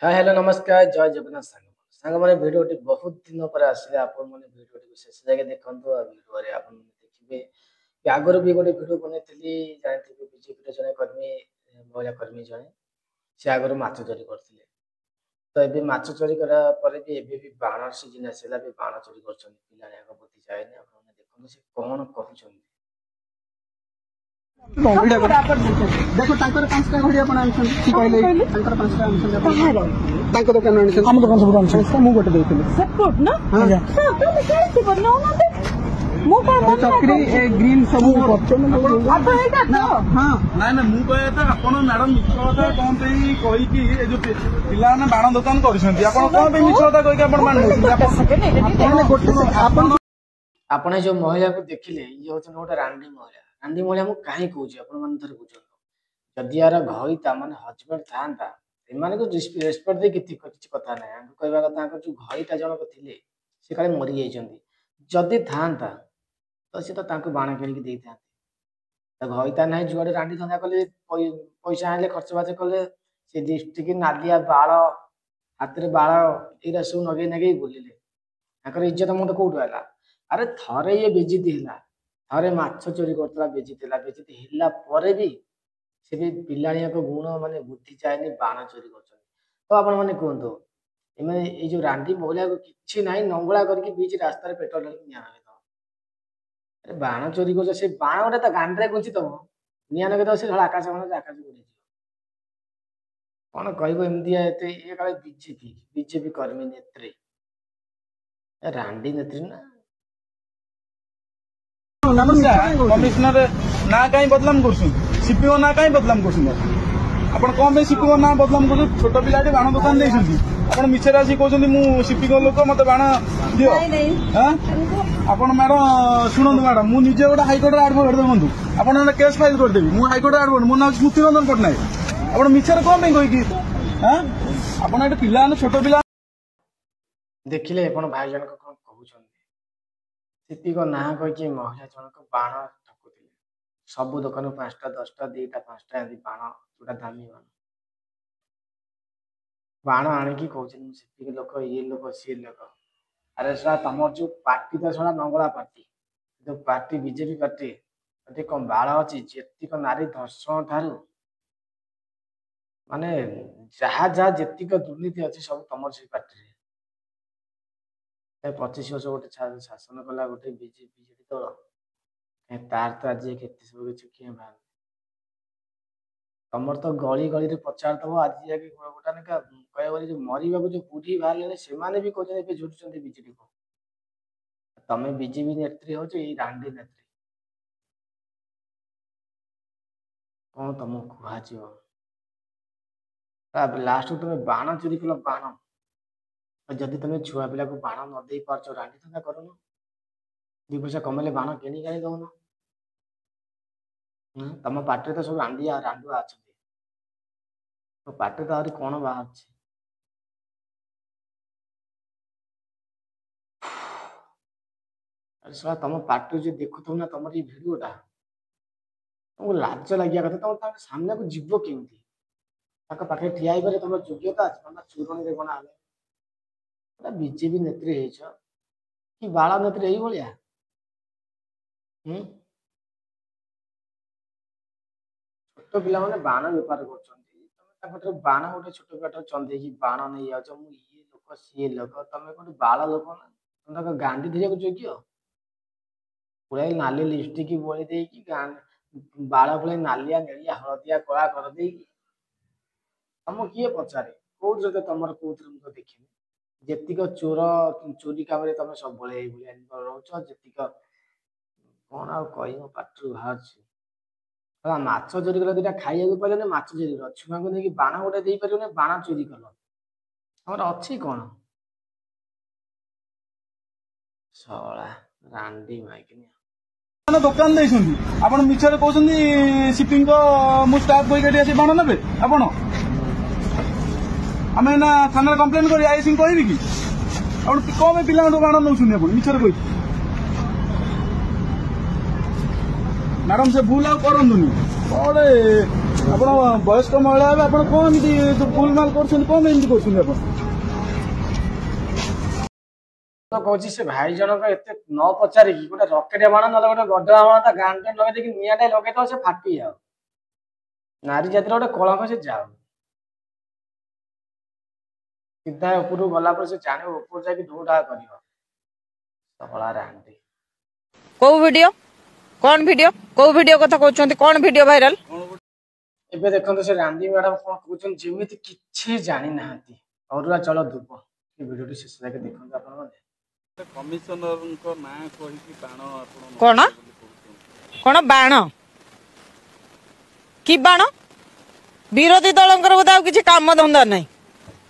हाँ हेलो नमस्कार जय जगन्नाथ सांग मैंने भिडियो बहुत दिन पर आसिले आपण मैंने भिडियो शेष जाके देखु भिडियो आप देखिए कि आगर भी गोटे भिडियो बनई जानते बीजेपी जड़े कर्मी महिला कर्मी जड़े सी आगर माछ चोरी करते तो ये माछ चोरी करापर भी बाण सीजन आसला भी बाण चोरी कर बुद्धि जाए देखो सी कौन कहते देखो पांचटा घड़ी आप कहले दुकान आम दुकान सब मुझे गोटे चक्री ग्रीन सब मैडम मिछ कथा कौन कही पिला बाण दुकान कर जो महिला को देखिले ये हूँ गोटे रांडी महिला मुझे कहीं कौन थे बुझे जदि यार घईता मान हजबैंड था रेस्पेक्ट दे किसी कथा ना कहवा कथा जो घईटा जनक थे सी काले मरी जाइए जदि था तो सी तो बाण किणी था घईता ना जुआड़े रांडी धंदा कले पैसा आने खर्च बाज कले सी लिपस्टिक नालिया बाल हाथ में बाल ये सब नगे नगे बुलिले इज्जत मुझे कौटू है अरे थे ये बेजिति है थे माछ चोरी करता बेजिति है भी से भी पिलाणिया गुण माने बुद्धि जाए बाण चोरी कर तो आपण मैंने कहतु ये जो रांडी महिला को किसी ना नंगला करके बीच रास्तार पेट्रोल निआ अरे बाण चोरी कर से बाण गोटे तो गांडे गुंची दब निआ नगे से आकाश आकाश उड़ी कौन कहते ये काले बीजेपी कर्मी नेत्री रांडी नेत्री ना कमिशनर ना कहीं बदलाम सीपीओ ना कहीं बदलाम कर कौन सीपीओ ना बदलाम कर छोट पिला बाण दुकान आप मिछे आसी कहते मुझे सीपीओ लोक मत बाण दियो आपण मैडम शुणु मैडम मुझे गोटे हाइकोर्ट आडभोकेट देखूँ आप केस फाइल करदेवी मुझे हाइकोर्ट आडभोकेट मो ना स्मृति रंजन पट्टनायक आप मिछे कौन कहीकि आप पिला छोट पिला देखिले भाई जन कौन कहते सीपी को ना कही महिला जनक बाण ठकुले सबू दुकान 5टा 10टा 2टा 5टा बाण जोटा दामी बाण आणिकी कहते सीपी लोक ये लोक सी लोक अरे सला तुम जो पार्टी तो सला नंगला पार्टी जो पार्टी बीजेपी पार्टी कौन बाल अच्छी जीक नारी धर्षण ठार माने जहा जहा जीक दुर्नीति अच्छी सब तुम से पार्टी 25 वर्ष गोटे शासन कला गोटे बीजेपी दल तार तो आज के सब किसी किए बाहर तुम तो गली गली प्रचार दब आज जाके गोटा कह जो मरवा जो बुढ़ी बाहर से भी कहते झुटुंट बीजेपी को तुम बीजेपी नेत्री हो रांडी नेत्री कौन तुम कह लास्ट तुम बाण चोरी कल बाण जदि तुम छुआ पिला को बाण न दे पार्च रांडी धंदा करूँ 2 पैसा कमेले बाण किणी काणी दौन तुम पार्टी तो सब रांडिया रांडुआ अच्छा तो पार्टी तो आहरी कौन बाहर अरे सला तुम पार्टी जो देखु ना तुम ये भिडियोटा तुमको लाज लगे कथा तुम सामने को जीव केमती पाखे ठिया तुम योग्यता तुम चूरणी गणा बीजेपी नेत्री कि बाल नेत्री यही भाया छोट पिला मैंने बाण बेपार कर बाण गोटे छोट पिला चंदे बाण नहीं जाओ ये लोक सी लोक तुम गोटे बाल लोक ना तुम गांधी धीरे योग्य पूरा नाली लिपस्टिक बोली देकी बाल पूरा नालिया नेलिया हलदिया कला कर तुम किए पचारे कौन तुम कौन देखनी जेतिक चोर चोरी काम तुम सब रोच जी कौन आ कह पार्टी बाहर माछ चोरी कल 2टा खाइबा पारे माछ चोरी कर छुआ को नहीं बाण गोटे दे पारे बाण चोरी कल हमारे अच्छी कौन सला रांडी माइक दुकान आप मिछे कहते सीपी मु स्टाफ कही बाण ने आप आम ना थाना कंप्लेन कर आई कहि कि कौन पिला बाण नौ मिछर कही मैडम से भूल आ करूँ ଆପଣ ବୟସ୍କ ମହିଳା ହେବେ ଆପଣ କଣ ଏମିତି ଭୁଲ ମାଲ କରୁଛନ୍ତି କଣ ଏମିତି କରୁଛନ୍ତି ଆପଣ ତ କହୁଛି ସେ ଭାଇ ଜଣକ ଏତେ ନ ପଚାରିକି ଗୋଟେ ରକେଟ ବାଣ ନହେଲେ ଗୋଟେ ଗଡ ବାଣ ତା ଗାଁଟେ ଲଗେଇ ଦେଇକି ନିଆଁଟେ ଲଗେଇଦବ ସେ ଫାଟି ଯାଉ। ନାରୀ ଜାତିର ଗୋଟେ କଳଙ୍କ ସେ ଯାଉ ସିଧା ଉପରକୁ ଗଲା ପରେ ସେ ଜାଣିବ ଉପରୁ ଯାଇକି ଦୌଡ଼ା କରିବ ସକଳା ରାଣ୍ଡି। କୋଉ ଭିडिଓ କୋଉ ଭିडिଓ କଥା କହୁଛନ୍ତି କଣ ଭିडिଓ ଭାଇରାଲ? ଏବେ ଦେଖନ୍ତୁ ସେ ରାଣ୍ଡି ମ୍ୟାଡାମ କଣ କହୁଛନ୍ତି ଯେମିତି କିଛି ଜାଣିନାହାନ୍ତି ଅରୁଆ ଚାଉଳ ଧୂପ। ଏ ଭିଡିଓଟି ଶେଷ ଯାକେ ଦେଖନ୍ତୁ ଆପଣମାନେ। କମିଶନରଙ୍କ ନାଁ କହିକି ବାଣ ଆପଣ କଣ କଣ ବାଣ କି ବାଣ? ବିରୋଧୀ ଦଳଙ୍କର ବୋଧେ ଆଉ କିଛି କାମ ଧନ୍ଦା ନାହିଁ।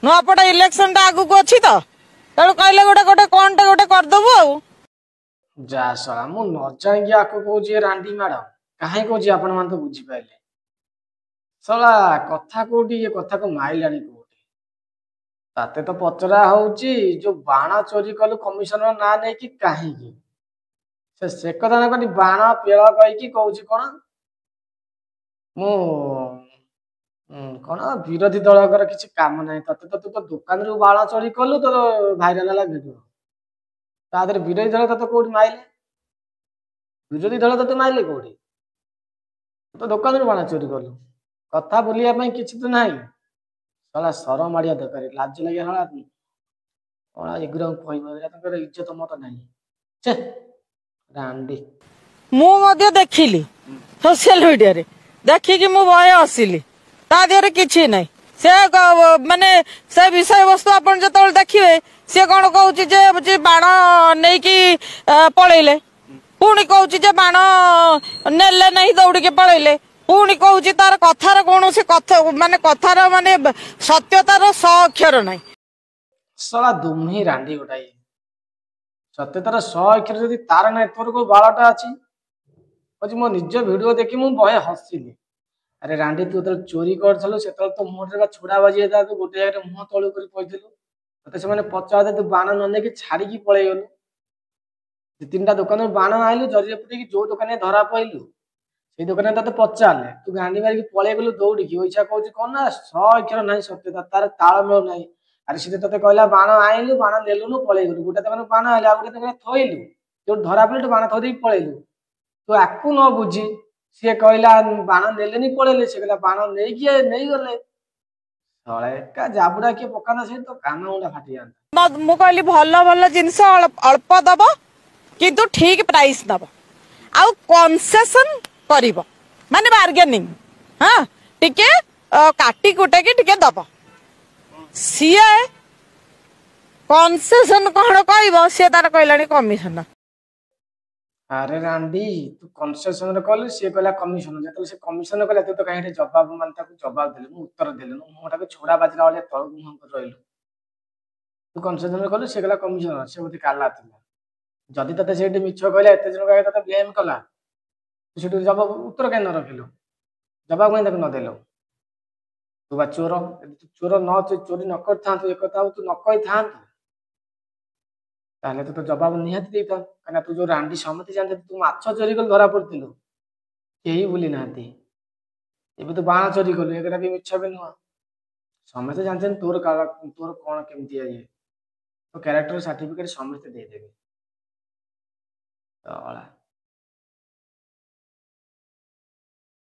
ନୂଆପଡ଼ା ଇଲେକ୍ସନ ଟା ଆଗକୁ ଅଛି ତ ତେଣୁ କହିଲେ ଗୋଟେ ଗୋଟେ କଣଟେ ଗୋଟେ କରିଦବୁ ଆଉ। ଯା ଶଳା ମୁଁ ନ ଜାଣିକି ଆକୁ କହୁଛି ରାଣ୍ଡି ମ୍ୟାଡାମ କାହିଁ କହୁଛି ଆପଣ ମାନେ ତ ବୁଝିପାରିଲେ। ଶଳା କଥା କୋଉଠି ଏ କଥାକୁ ମାଇଲାଣି କୋଉଠି। ତାତେ ତ ପଚରା ହଉଛି ଯୋଉ ବାଣ ଚୋରି କଲୁ କମିଶନର ନାଁ ନେଇକି କାହିଁକି ସେ କଥା ନ କରି ବାଣ ପେଳ କହିକି କହୁଛି କଣ ମୁଁ କଣ ବିରୋଧୀ ଦଳଙ୍କର କିଛି କାମ ନାହିଁ ତତେ ତ ତୁ ତ ଦୋକାନରୁ ବାଣ ଚୋରି କଲୁ ତୋର ଭାଇରାଲ ହେଲା ଭିଡିଓ ତା ଦେହରେ ବିରୋଧୀ ଦଳ ତତେ କୋଉଠି ମାଇଲେ ବିରୋଧୀ ଦଳ ତତେ ମାଇଲେ କୋଉଠି ତୁ ତ ଦୋକାନରୁ ବାଣ ଚୋରି କଲୁ କଥା ବୁଲିବା ପାଇଁ କିଛି ତ ନାହିଁ। ଶଳା ସରମ ମାଡିବା ଦରକାର ଲାଜ ଲାଗିବା ଶଳା କଣ ଏଗୁରାଙ୍କୁ କହିବ ଏଗୁରା ତାଙ୍କର ଇଜ୍ଜତ ମତ ନାହିଁ ଛେ ରାଣ୍ଡି। ମୁଁ ମଧ୍ୟ ଦେଖିଲି ସୋସିଆଲ ମିଡିଆରେ ଦେଖିକି ମୁଁ ବହେ ହସିଲି ତା ଦେହରେ କିଛି ନାହିଁ। ସେ ମାନେ ସେ ବିଷୟବସ୍ତୁ ଆପଣ ଯେତେବେଳେ ଦେଖିବେ ସେ କଣ କହୁଛି ଯେ ବାଣ ନେଇକି ପଳେଇଲେ ପୁଣି କହୁଛି ଯେ ବାଣ ନେଲେ ନାହିଁ ଦୌଡ଼ିକି ପଳେଇଲେ ପୁଣି କହୁଛି ତାର କଥାର କୌଣସି କଥା ମାନେ କଥାର ମାନେ ସତ୍ୟତାର ସ ଅକ୍ଷର ନାହିଁ। ଶଳା ଦୁମ୍ହି ରାଣ୍ଡି ଗୋଟାଏ ସତ୍ୟତାର 100 ଅକ୍ଷର ଯଦି ତାର ନାହିଁ ତୋର କୋଉ ବାଳଟା ଅଛି କହୁଛି ମୋ ନିଜ ଭିଡିଓ ଦେଖି ମୁଁ ବହେ ହସିଲି। ଆରେ ରାଣ୍ଡି ତୁ ଯେତେବେଳେ ଚୋରି କରିଥିଲୁ ସେତେବେଳେ ତ ମୁହଁରେ ଛୁଡା ବାଜି ଯାଇଥିଲା ତୁ ଗୋଟେ ଜାଗାରେ ମୁହଁ ତଳୁ କରି କହିଥିଲୁ ତତେ ସେମାନେ ପଚାରିଲେ ତୁ ବାଣ ନ ନେଇକି ଛାଡିକି ପଳେଇଗଲୁ। ଦି ତିନିଟା ଦୋକାନରୁ ବାଣ ଆଇଲୁ ଜରିରେ ପୁରେଇକି ଯୋଉ ଦୋକାନରେ ଧରା ପଇଲୁ ସେଇ ଦୋକାନରେ ତତେ ପଚାରିଲେ ତୁ ଗାଣ୍ଡି ମାରିକି ପଳେଇ ଗଲୁ ଦୌଡିକି ଇଚ୍ଛା କହୁଛି କଣ ନା 100 ଅକ୍ଷର ନାହିଁ ସତ୍ୟତା ତାର ତାଳମେଳ ନାହିଁ। ଆରେ ସିଏ ତତେ କହିଲା ବାଣ ଆଇଲୁ ବାଣ ନେଲୁନୁ ପଳେଇଗଲୁ ଗୋଟେ ଦୋକାନରେ ବାଣ ଆଇଲା ଆଉ ଗୋଟେ ଦୋକାନରେ ଥୋଇଲୁ ଯୋଉଠି ଧରା ପଇଲୁ ତୁ ବାଣ ଥୋଇ ଦେଇକି ପଳେଇଲୁ ତୁ ଆକୁ ନ ବୁଝି ସିଏ କହିଲା ବାଣ ନେଲେନି ପଳେଇଲେ ସେ କହିଲା ବାଣ ନେଇକି ନେଇଗଲେ ଶଳା ଏକା ଜାବୁଡା କିଏ ପକାନ୍ତା ସେଇଠି ତ କାନ ମୁଣ୍ଡା ଫାଟିଯାନ୍ତା। ମୁଁ କହିଲି ଭଲ ଭଲ ଜିନିଷ ଅଳ୍ପ ଦବ କିନ୍ତୁ ଠିକ ପ୍ରାଇସ୍ ଦବ ଆଉ କନସେସନ କରିବ ମାନେ ବାର୍ଗେନିଂ ହଁ ଟିକେ କାଟି କୁଟାକି ଟିକେ ଦବ। ସିଏ କନସେସନ କଣ କହିବ ସିଏ ତାର କହିଲାଣି କମିଶନ। ଆରେ ରାଣ୍ଡି ତୁ କନସେସନରେ କଲୁ ସିଏ କହିଲା କମିଶନ ଯେତେବେଳେ ସେ କମିଶନ କଲା ତୁ ତ କାହିଁକି ଜବାବ ମାନେ ତାକୁ ଜବାବ ଦେଲୁ ମୁଁ ଉତ୍ତର ଦେଲୁନୁ ମୁହଁଟାକୁ ଛୋଡା ବାଜିଲା ଭଳିଆ ତଳକୁ ମୁହଁ କରି ରହିଲୁ। ତୁ କନସେସନରେ କଲୁ ସେ କହିଲା କମିଶନ ସେ ବୋଧେ କାଲା ଥିଲା ଯଦି ତତେ ସେଇଠି ମିଛ କହିଲା ଏତେ ଜଣ ତତେ ବ୍ଲେମ କଲା ତୁ ସେଠୁ ଜବାବ ଉତ୍ତର କାହିଁ ନ ରଖିଲୁ ଜବାବ କାହିଁ ତାକୁ ନଦେଲୁ। ତୁ ବା ଚୋର ତୁ ଚୋର ଚୋରି ନ କରିଥାନ୍ତୁ ଏକଥା ତୁ ନ କହିଥାନ୍ତୁ ତାହେଲେ ତୁ ତ ଜବାବ ନିହାତି ଦେଇଥାନ୍ତୁ କାହିଁକିନା ତୁ ଯୋଉ ରାଣ୍ଡି ସମସ୍ତେ ଜାଣିଛନ୍ତି ତୁ ମାଛ ଚୋରି କରି ଧରା ପଡିଥିଲୁ କେହି ଭୁଲି ନାହାନ୍ତି। ଏବେ ତୁ ବାଣ ଚୋରି କଲୁ ଏଗୁଡା ବି ମିଛ ବି ନୁହଁ ସମସ୍ତେ ଜାଣିଛନ୍ତି ତୋର କଣ କେମିତି ଇଏ ତୋ କ୍ୟାରେକ୍ଟର ସାର୍ଟିଫିକେଟ ସମସ୍ତେ ଦେଇଦେବେ।